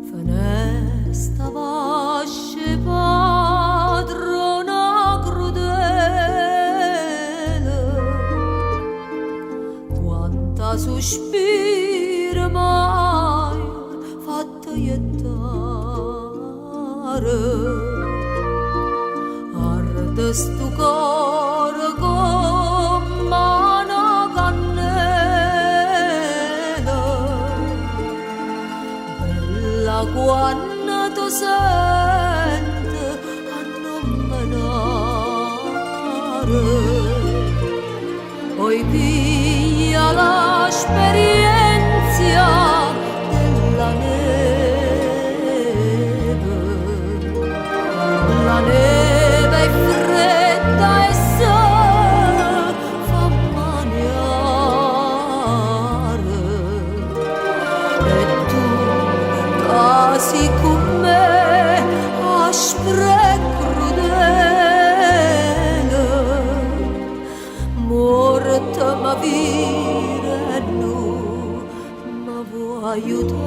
Fenesta vasce padrona crudele, quanta sospira mai fatta iettare, arde stu cor come una cannella, bella quando sente a non menare, poi piglia l'esperienza della neve, la neve è fredda e se fa maniare, e tu casi con me aspra e crudele, morta ma vire e non mi vuoi aiutare.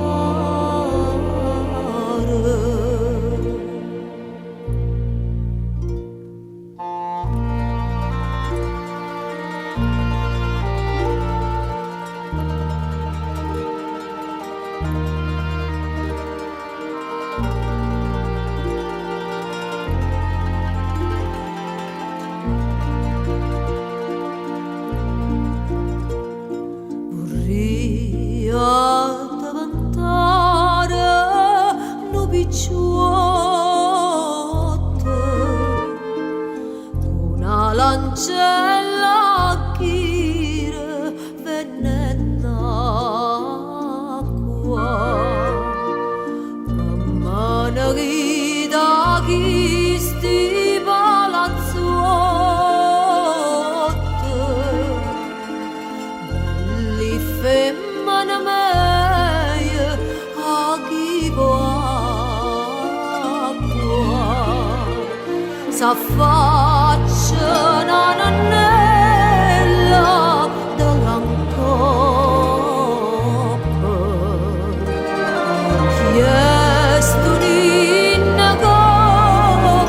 Vorria diventare un picciotto, una lancella che venne in acqua, mamma ne grida chi sti palazzotti, belli femmine meglio a chi acqua, s'affaccia una nannella dall'ancoppa, chiesto un'inna che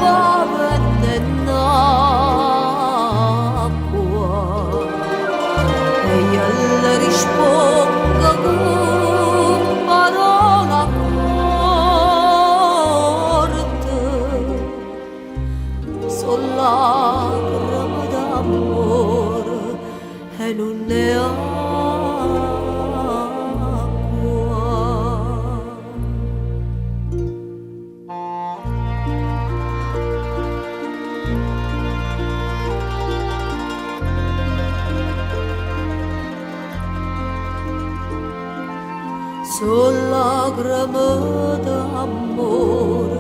va venne in acqua, e io le rispongo con parola corta, son lacrime d'amore e non ne acqua. Son lacrime d'amore